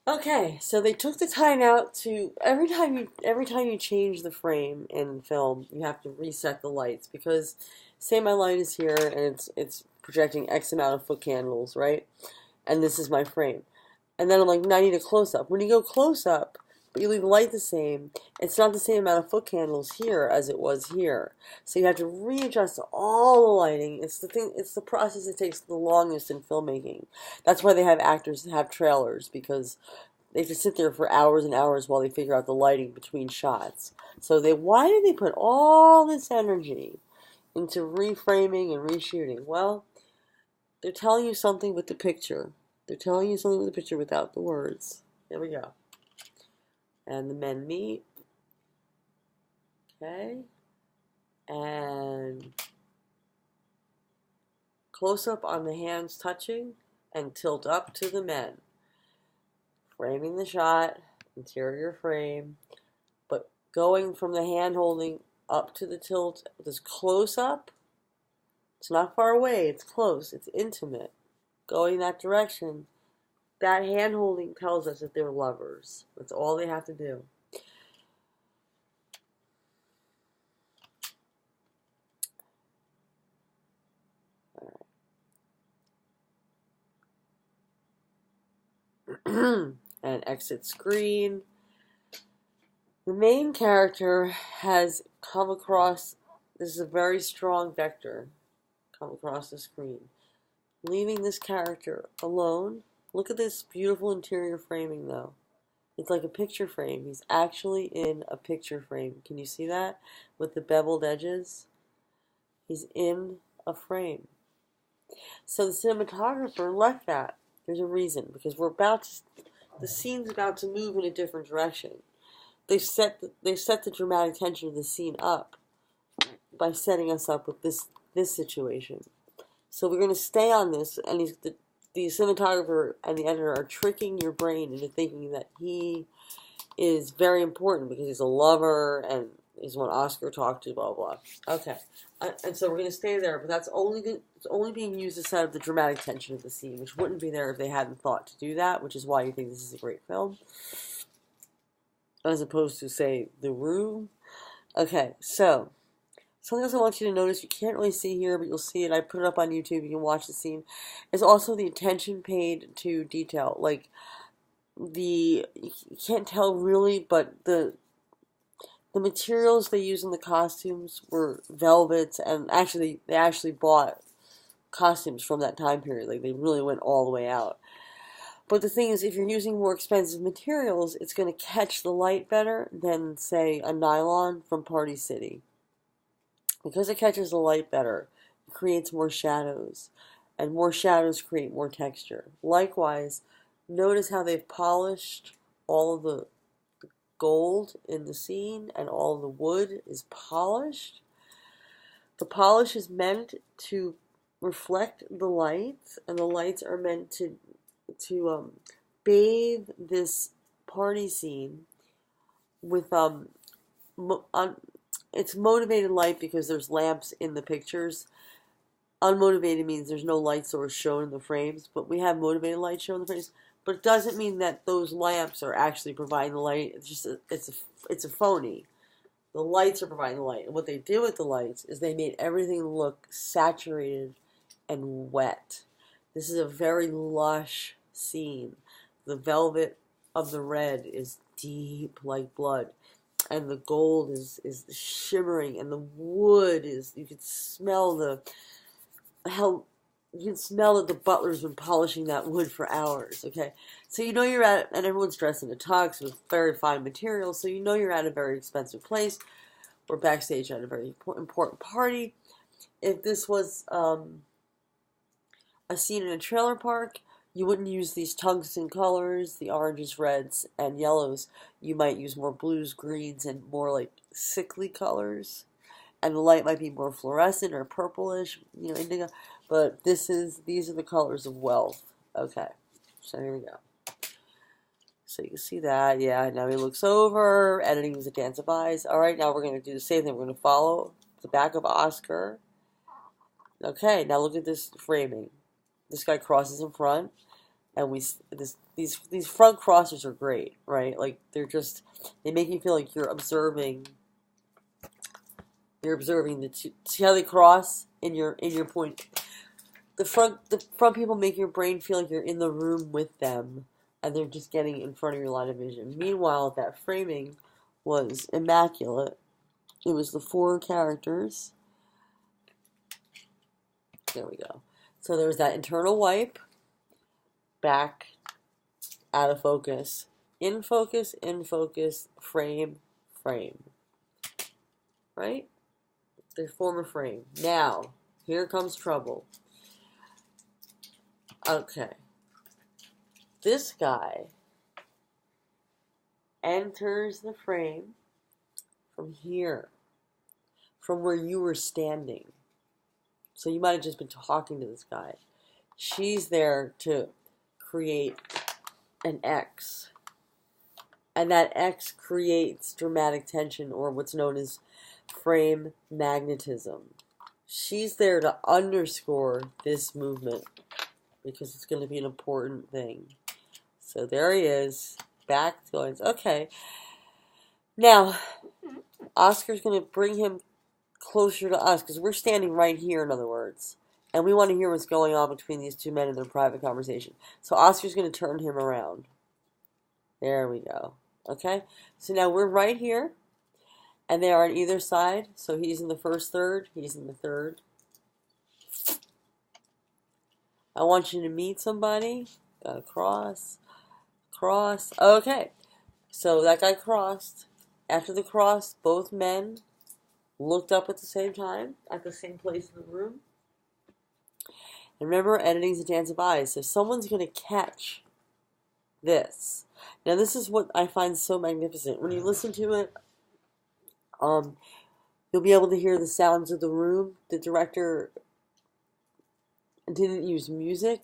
Okay, so they took the time out to every time you change the frame in film, you have to reset the lights because say my light is here and it's projecting X amount of foot candles, right? And this is my frame. And then I'm like, now I need a close up. When you go close up, but you leave the light the same, it's not the same amount of foot candles here as it was here. So you have to readjust all the lighting. It's the process that takes the longest in filmmaking. That's why they have actors that have trailers, because they have to sit there for hours and hours while they figure out the lighting between shots. So why did they put all this energy into reframing and reshooting? Well, they're telling you something with the picture. They're telling you something with the picture without the words. There we go. And the men meet. Okay. And close up on the hands touching and tilt up to the men. Framing the shot, interior frame, but going from the hand holding up to the tilt, this close up, it's not far away, it's close, it's intimate. Going that direction, that hand holding tells us that they're lovers. That's all they have to do. And exit screen. The main character has come across, this is a very strong vector, come across the screen. Leaving this character alone. Look at this beautiful interior framing though. It's like a picture frame. He's actually in a picture frame. Can you see that? With the beveled edges? He's in a frame. So the cinematographer left that. There's a reason, because the scene's about to move in a different direction. They set the dramatic tension of the scene up by setting us up with this situation. So we're going to stay on this, and the cinematographer and the editor are tricking your brain into thinking that he is very important because he's a lover and he's one Oscar talked to, blah, blah, blah. Okay. And so we're going to stay there, but it's only being used to set up the dramatic tension of the scene, which wouldn't be there if they hadn't thought to do that, which is why you think this is a great film, as opposed to, say, The Room. Okay, so something else I want you to notice, you can't really see here, but you'll see it. I put it up on YouTube, you can watch the scene. Is also the attention paid to detail. Like, you can't tell really, but the materials they used in the costumes were velvets, and actually they actually bought costumes from that time period. Like, they really went all the way out. But the thing is, if you're using more expensive materials, it's going to catch the light better than, say, a nylon from Party City. Because it catches the light better, it creates more shadows, and more shadows create more texture. Likewise, notice how they've polished all of the gold in the scene, and all of the wood is polished. The polish is meant to reflect the lights, and the lights are meant to bathe this party scene with it's motivated light because there's lamps in the pictures. Unmotivated means there's no light source shown in the frames, but we have motivated light shown in the frames. But it doesn't mean that those lamps are actually providing the light. It's just it's a phony. The lights are providing the light, and what they did with the lights is they made everything look saturated and wet. This is a very lush scene. The velvet of the red is deep like blood, and the gold is shimmering, and the wood is, you can smell you can smell that the butler's been polishing that wood for hours, okay? So you know you're and everyone's dressed in a tux with very fine materials, so you know you're at a very expensive place, or backstage at a very important party. If this was a scene in a trailer park, you wouldn't use these tungsten colors, the oranges, reds, and yellows. You might use more blues, greens, and more like sickly colors. And the light might be more fluorescent or purplish, indigo. But these are the colors of wealth. Okay, so here we go. So you can see that, yeah, now he looks over, editing is a dance of eyes. All right, now we're going to do the same thing. We're going to follow the back of Oscar. Okay, now look at this framing. This guy crosses in front. And these front crosses are great, right? Like they make you feel like you're observing. You're observing the two. See how they cross in your point. The front people make your brain feel like you're in the room with them, and they're just getting in front of your line of vision. Meanwhile, that framing was immaculate. It was the four characters. There we go. So there was that internal wipe, back, out of focus, in focus, frame, frame. Right? They form a frame. Now, here comes trouble. Okay. This guy enters the frame from here, from where you were standing. So you might have just been talking to this guy. She's there to create an X. And that X creates dramatic tension, or what's known as frame magnetism. She's there to underscore this movement because it's going to be an important thing. So there he is, back going, okay. Now, Oscar's going to bring him closer to us because we're standing right here, in other words. And we want to hear what's going on between these two men in their private conversation. So Oscar's going to turn him around. There we go. Okay? So now we're right here. And they are on either side. So he's in the first third. He's in the third. I want you to meet somebody. Gotta cross. Cross. Okay. So that guy crossed. After the cross, both men looked up at the same time, at the same place in the room. And remember, editing's a dance of eyes. So someone's going to catch this. Now, this is what I find so magnificent. When you listen to it, you'll be able to hear the sounds of the room. The director didn't use music,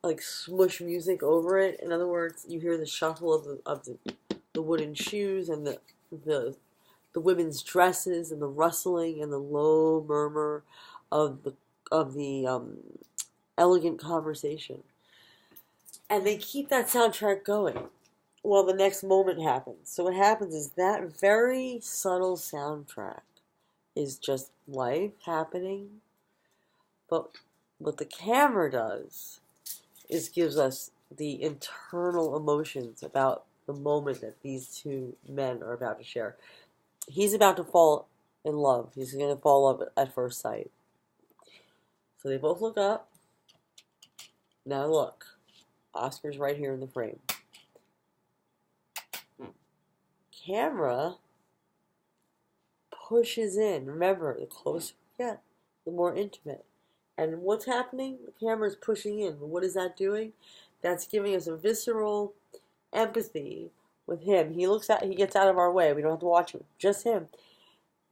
like smush music over it. In other words, you hear the shuffle of the wooden shoes and the women's dresses and the rustling and the low murmur of the elegant conversation. And they keep that soundtrack going while the next moment happens. So what happens is that very subtle soundtrack is just life happening. But what the camera does is gives us the internal emotions about the moment that these two men are about to share. He's about to fall in love. He's going to fall in love at first sight. So they both look up. Now look. Oscar's right here in the frame. Camera pushes in. Remember, the closer we get, the more intimate. And what's happening? The camera's pushing in. What is that doing? That's giving us a visceral empathy with him. He gets out of our way. We don't have to watch him. Just him.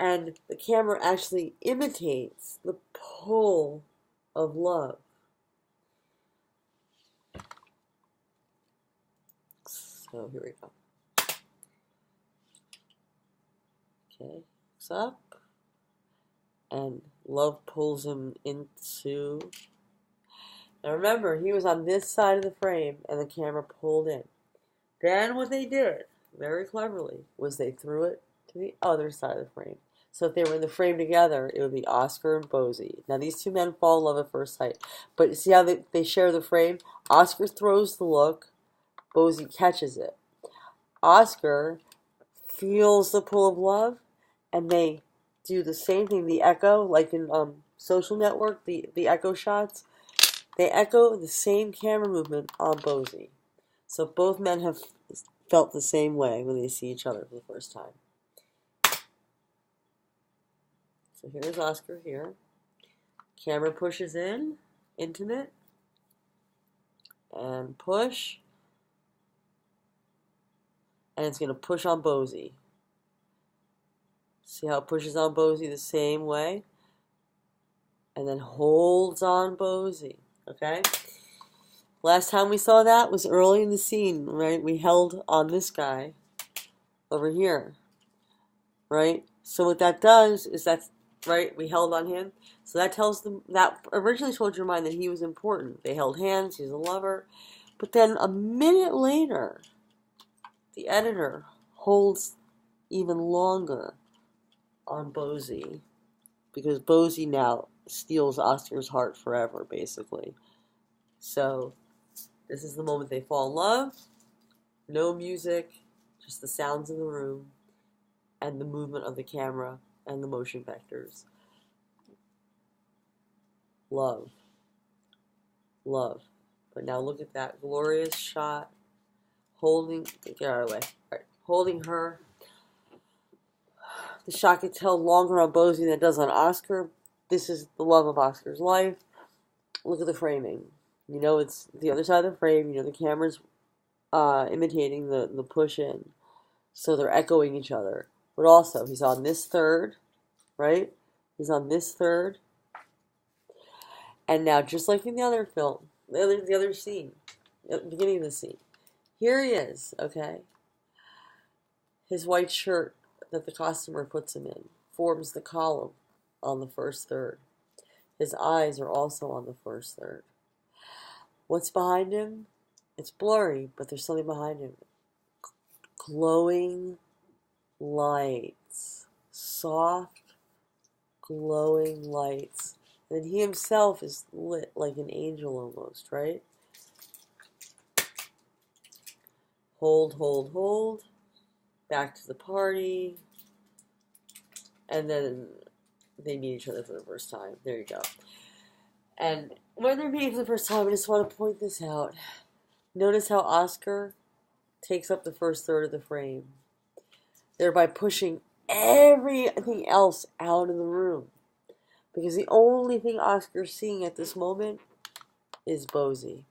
And the camera actually imitates the pull of love. So here we go. Okay, looks up. And love pulls him into. Now remember, he was on this side of the frame and the camera pulled in. Then what they did, very cleverly, was they threw it to the other side of the frame. So if they were in the frame together, it would be Oscar and Bosie. Now these two men fall in love at first sight. But see how they share the frame? Oscar throws the look, Bosie catches it. Oscar feels the pull of love, and they do the same thing, the echo, like in Social Network, the echo shots. They echo the same camera movement on Bosie. So both men have felt the same way when they see each other for the first time. So here's Oscar here. Camera pushes in, intimate, and push. And it's going to push on Bosie. See how it pushes on Bosie the same way? And then holds on Bosie. Okay? Last time we saw that was early in the scene, right? We held on this guy over here. Right? So what that does is that's, right, we held on him. So that tells them, that originally told your mind that he was important. They held hands, he's a lover. But then a minute later, the editor holds even longer on Bosie, because Bosie now steals Oscar's heart forever, basically. So this is the moment they fall in love. No music, just the sounds in the room and the movement of the camera and the motion vectors. Love. Love. But now look at that glorious shot. Get out of the way. Right. Holding her. The shot gets held longer on Bosie than it does on Oscar. This is the love of Oscar's life. Look at the framing. You know it's the other side of the frame. You know the camera's imitating the push in. So they're echoing each other. But also, he's on this third, right? He's on this third. And now, just like in the other film, the other scene, at the beginning of the scene, here he is, okay? His white shirt that the costumer puts him in forms the column on the first third. His eyes are also on the first third. What's behind him? It's blurry, but there's something behind him. Glowing lights. Soft, glowing lights. And he himself is lit like an angel almost, right? Hold, hold, hold. Back to the party. And then they meet each other for the first time. There you go. And when they're meeting for the first time, I just want to point this out. Notice how Oscar takes up the first third of the frame, thereby pushing everything else out of the room. Because the only thing Oscar's seeing at this moment is Bosie.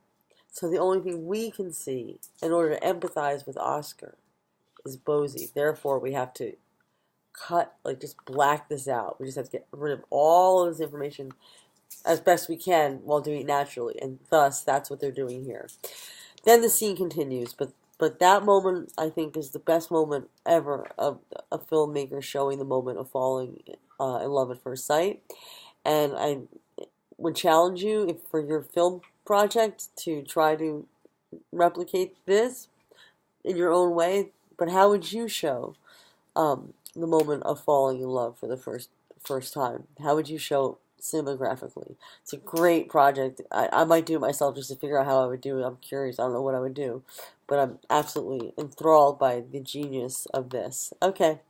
So the only thing we can see in order to empathize with Oscar is Bosie. Therefore, we have to cut, like just black this out. We just have to get rid of all of this information as best we can while doing it naturally. And thus, that's what they're doing here. Then the scene continues, but that moment, I think, is the best moment ever of a filmmaker showing the moment of falling in love at first sight. And I would challenge you, for your film project, to try to replicate this in your own way. But how would you show the moment of falling in love for the first time? How would you show cinematographically? It's a great project. I might do it myself just to figure out how I would do it. I'm curious. I don't know what I would do. But I'm absolutely enthralled by the genius of this. Okay.